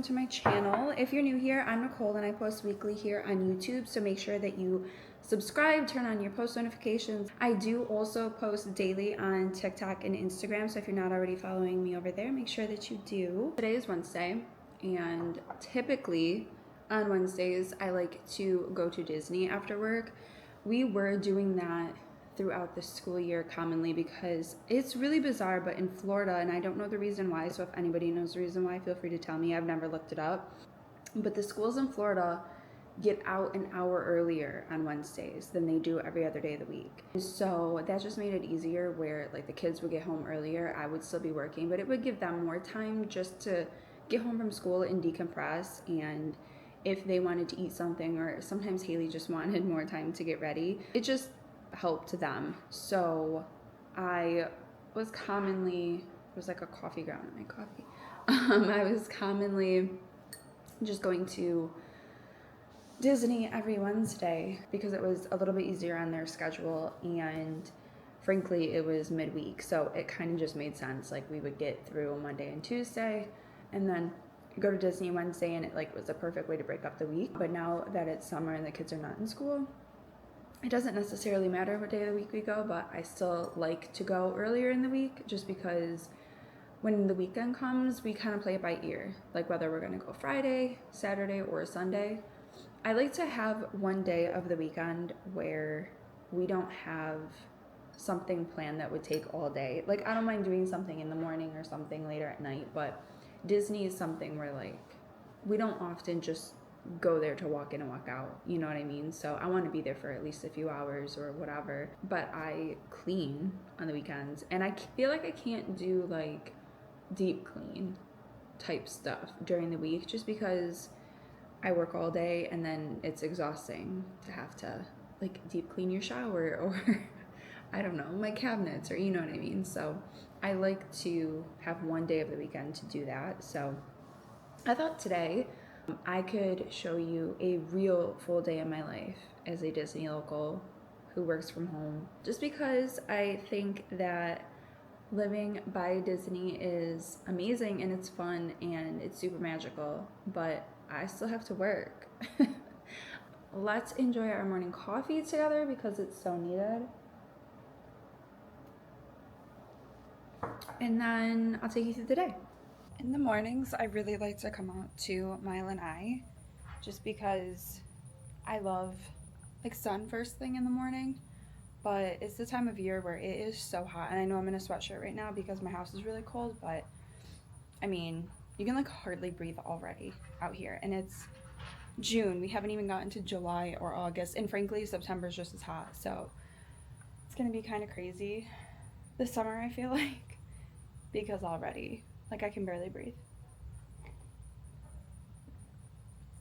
to my channel. If you're new here, I'm Nicole and I post weekly here on YouTube, so make sure that you subscribe, turn on your post notifications. I do also post daily on TikTok and Instagram, so if you're not already following me over there, make sure that you do. Today is Wednesday, and typically on Wednesdays, I like to go to Disney after work. We were doing that throughout the school year commonly because it's really bizarre, but in Florida, and I don't know the reason why, so if anybody knows the reason why, feel free to tell me. I've never looked it up. But the schools in Florida get out an hour earlier on Wednesdays than they do every other day of the week. So that just made it easier where like the kids would get home earlier, I would still be working, but it would give them more time just to get home from school and decompress. And if they wanted to eat something, or sometimes Haley just wanted more time to get ready, it just helped them. So I was commonly, there's like a coffee ground in my coffee. I was commonly just going to Disney every Wednesday because it was a little bit easier on their schedule, and frankly it was midweek, so it kind of just made sense. Like we would get through Monday and Tuesday and then go to Disney Wednesday, and it like was a perfect way to break up the week. But now that it's summer and the kids are not in school, it doesn't necessarily matter what day of the week we go, but I still like to go earlier in the week just because when the weekend comes, we kind of play it by ear, like whether we're going to go Friday, Saturday, or Sunday. I like to have one day of the weekend where we don't have something planned that would take all day. Like I don't mind doing something in the morning or something later at night, but Disney is something where like we don't often just go there to walk in and walk out, you know what I mean? So I want to be there for at least a few hours or whatever. But I clean on the weekends, and I feel like I can't do like deep clean type stuff during the week just because I work all day and then it's exhausting to have to like deep clean your shower or I don't know, my cabinets, or you know what I mean? So I like to have one day of the weekend to do that. So I thought today I could show you a real full day in my life as a Disney local who works from home, just because I think that living by Disney is amazing and it's fun and it's super magical, but I still have to work. Let's enjoy our morning coffee together because it's so needed. And then I'll take you through the day. In the mornings, I really like to come out to Mile and I, just because I love like sun first thing in the morning, but it's the time of year where it is so hot, and I know I'm in a sweatshirt right now because my house is really cold, but I mean, you can like hardly breathe already out here, and it's June. We haven't even gotten to July or August, and frankly, September is just as hot, so it's gonna be kind of crazy this summer, I feel like, because already like I can barely breathe.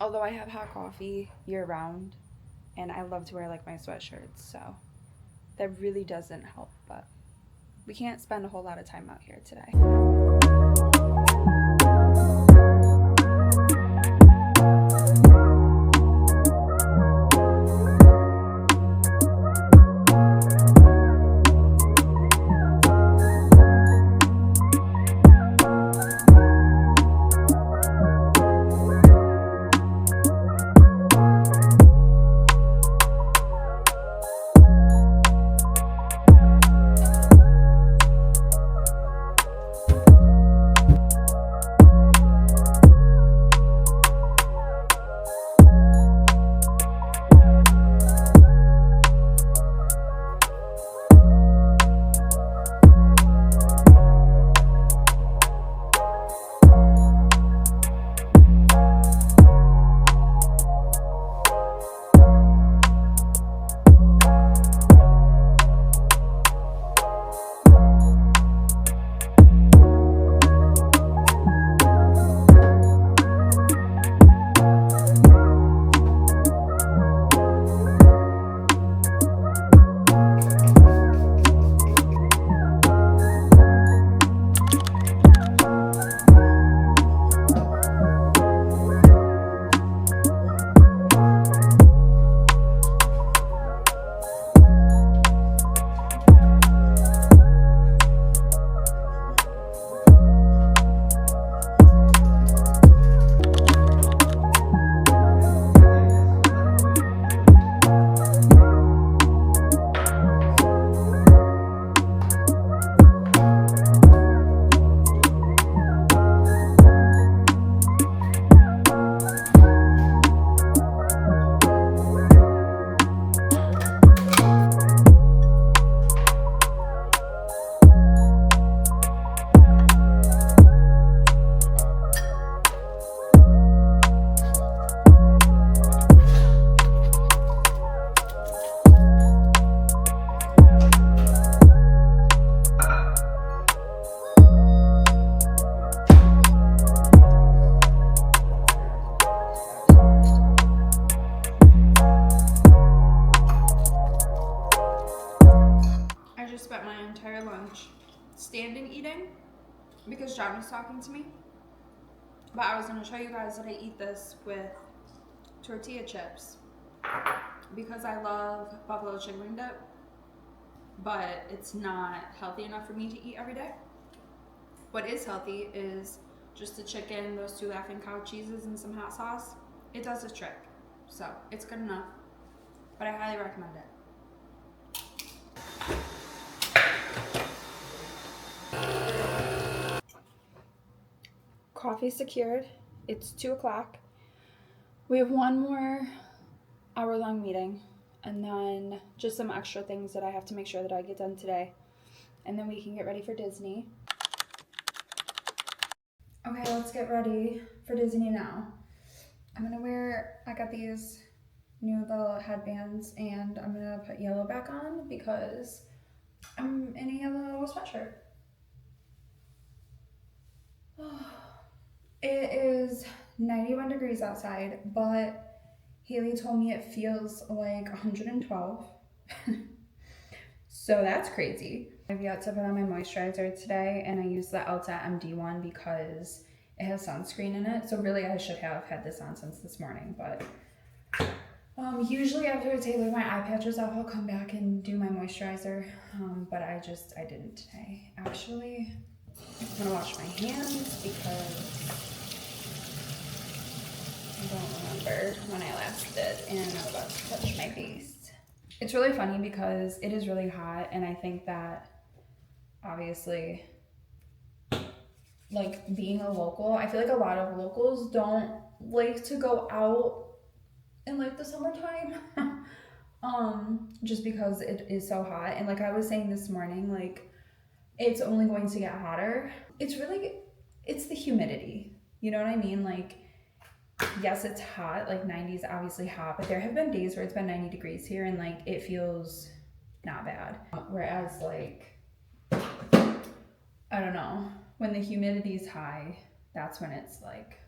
Although I have hot coffee year round and I love to wear like my sweatshirts, so that really doesn't help, but we can't spend a whole lot of time out here today. talking to me. But I was going to show you guys that I eat this with tortilla chips because I love buffalo chicken wing dip, but it's not healthy enough for me to eat every day. What is healthy is just the chicken, those 2 Laughing Cow cheeses, and some hot sauce. It does the trick, so it's good enough, but I highly recommend it. Coffee secured. It's 2 o'clock. We have one more hour-long meeting, and then just some extra things that I have to make sure that I get done today, and then we can get ready for Disney. Okay, let's get ready for Disney now. I got these new little headbands, and I'm gonna put yellow back on because I'm in a yellow sweatshirt. It is 91 degrees outside, but Haley told me it feels like 112. So that's crazy. I've yet to put on my moisturizer today, and I use the Ulta MD one because it has sunscreen in it. So really I should have had this on since this morning, but usually after I take my eye patches off, I'll come back and do my moisturizer, but I didn't today. Actually, I'm gonna wash my hands because I don't remember when I last did, and I'm about to touch my face. It's really funny because it is really hot, and I think that obviously, like being a local, I feel like a lot of locals don't like to go out in like the summertime just because it is so hot. And like I was saying this morning, like it's only going to get hotter. It's the humidity, you know what I mean? Like, yes, it's hot, like 90 is obviously hot, but there have been days where it's been 90 degrees here and like it feels not bad. Whereas like, I don't know, when the humidity is high, that's when it's like,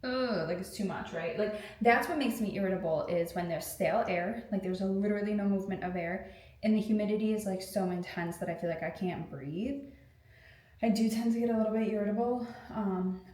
ugh, like it's too much, right? Like that's what makes me irritable, is when there's stale air, like there's literally no movement of air, and the humidity is like so intense that I feel like I can't breathe. I do tend to get a little bit irritable,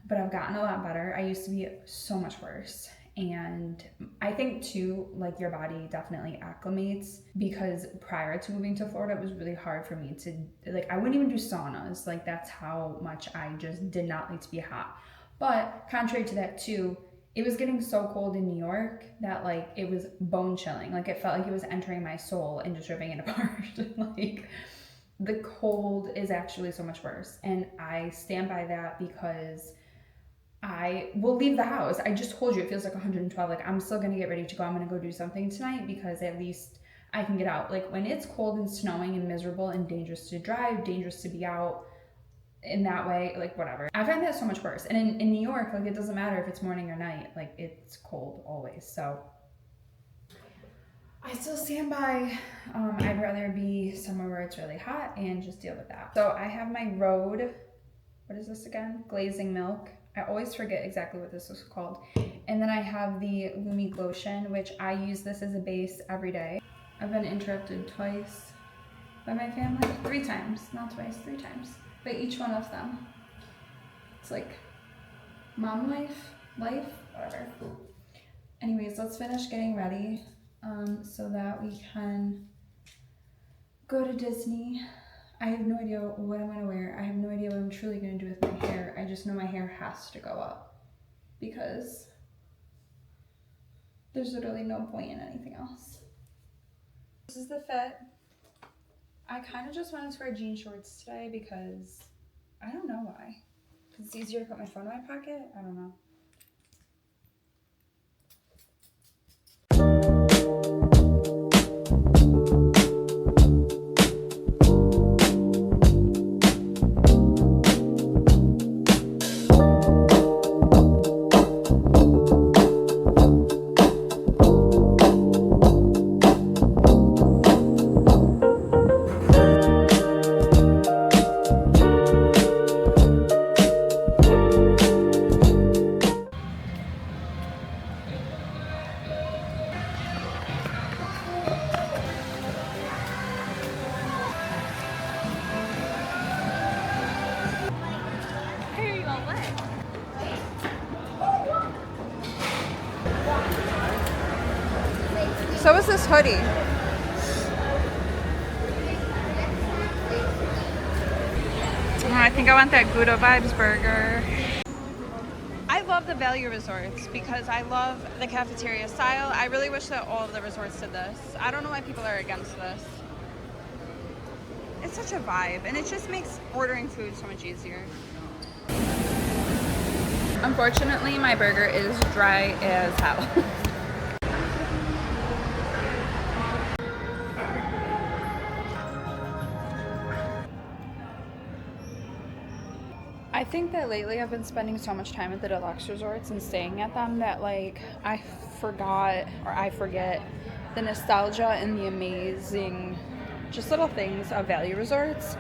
but I've gotten a lot better. I used to be so much worse. And I think too, like your body definitely acclimates, because prior to moving to Florida, it was really hard for me to, like, I wouldn't even do saunas. Like that's how much I just did not like to be hot. But contrary to that too, it was getting so cold in New York that like it was bone chilling. Like it felt like it was entering my soul and just ripping it apart. Like the cold is actually so much worse. And I stand by that because I will leave the house. I just told you it feels like 112. Like I'm still gonna get ready to go. I'm gonna go do something tonight because at least I can get out. Like when it's cold and snowing and miserable and dangerous to drive, dangerous to be out in that way, like whatever. I find that so much worse. And in New York, like it doesn't matter if it's morning or night, like it's cold always. So I still stand by, I'd rather be somewhere where it's really hot and just deal with that. So I have my Rhode, what is this again? Glazing Milk. I always forget exactly what this is called. And then I have the Lumi Glotion, which I use this as a base every day. I've been interrupted twice by my family. 3 times, not twice, 3 times. By each one of them. It's like mom life, whatever. Anyways, let's finish getting ready so that we can go to Disney. I have no idea what I'm gonna wear. I have no idea what I'm truly gonna do with my hair. I just know my hair has to go up because there's literally no point in anything else. This is the fit. I kind of just wanted to wear jean shorts today because I don't know why. Because it's easier to put my phone in my pocket. I don't know. So is this hoodie. I think I want that Gouda Vibes burger. I love the value resorts because I love the cafeteria style. I really wish that all of the resorts did this. I don't know why people are against this. It's such a vibe, and it just makes ordering food so much easier. Unfortunately, my burger is dry as hell. I think that lately I've been spending so much time at the deluxe resorts and staying at them that like I forget the nostalgia and the amazing just little things of value resorts.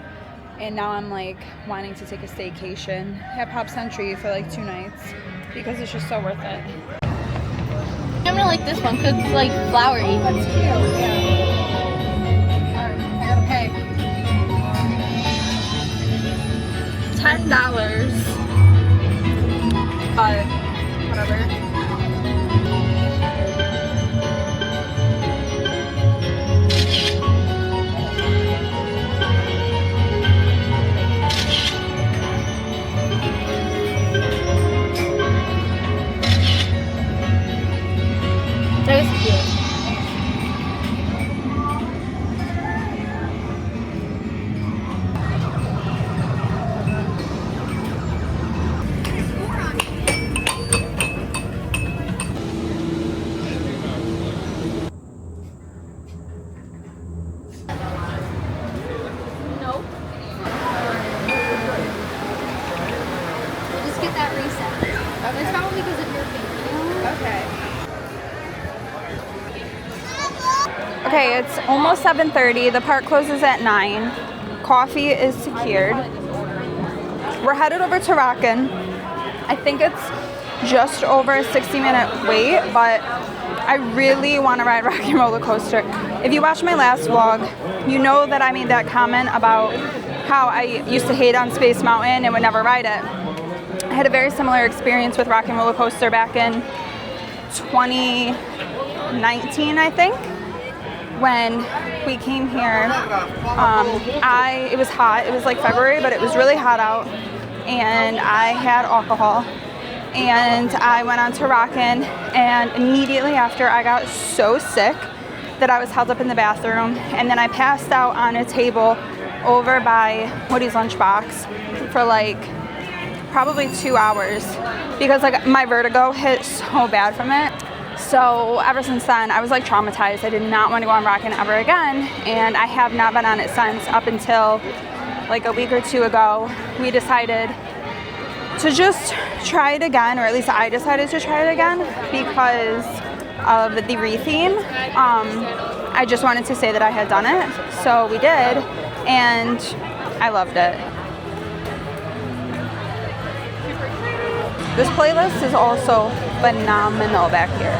And now I'm like wanting to take a staycation at Pop Century for like 2 nights because it's just so worth it. I'm gonna like this one because it's like flowery. That's cute, yeah. I gotta pay. $10. But whatever. That was cute. Nope. We'll just get that reset. Okay. It's probably because of your finger. Okay. Okay, it's almost 7:30. The park closes at 9. Coffee is secured. We're headed over to Rockin'. I think it's just over a 60-minute wait, but I really want to ride Rocky Roller Coaster. If you watched my last vlog, you know that I made that comment about how I used to hate on Space Mountain and would never ride it. I had a very similar experience with Rocky Roller Coaster back in 2019, I think. When we came here, it was hot. It was like February, but it was really hot out, and I had alcohol, and I went on to Rockin', and immediately after I got so sick that I was held up in the bathroom, and then I passed out on a table over by Woody's Lunchbox for like probably 2 hours because like my vertigo hit so bad from it. So ever since then, I was like traumatized. I did not want to go on Rockin' ever again, and I have not been on it since. Up until like a week or 2 ago, we decided to just try it again, or at least I decided to try it again because of the re-theme. I just wanted to say that I had done it, so we did, and I loved it. This playlist is also phenomenal back here.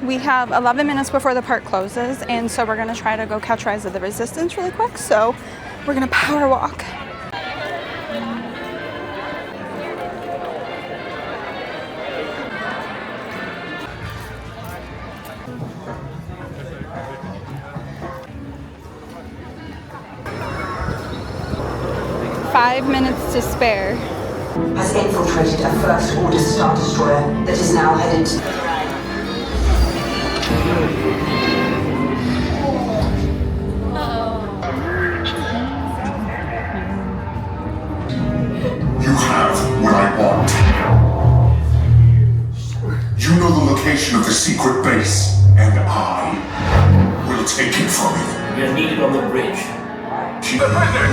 We have 11 minutes before the park closes, and so we're going to try to go catch Rise of the Resistance really quick. So we're going to power walk. Five minutes to spare. Has infiltrated a First Order Star Destroyer that is now headed to... You have what I want. You know the location of the secret base, and I will take it from you. You're needed on the bridge. Keep it right there.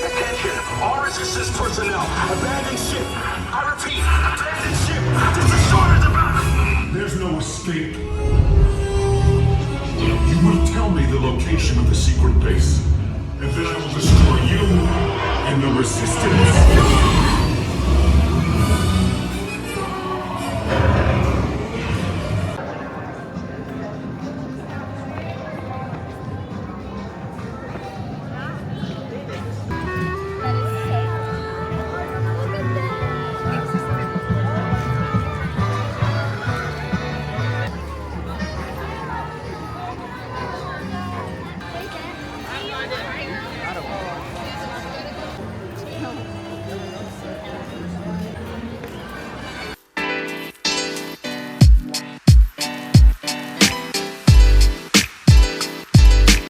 Attention, all resistance personnel. Abandon ship. I repeat, abandon ship. escape. You will tell me the location of the secret base, and then I will destroy you and the Resistance.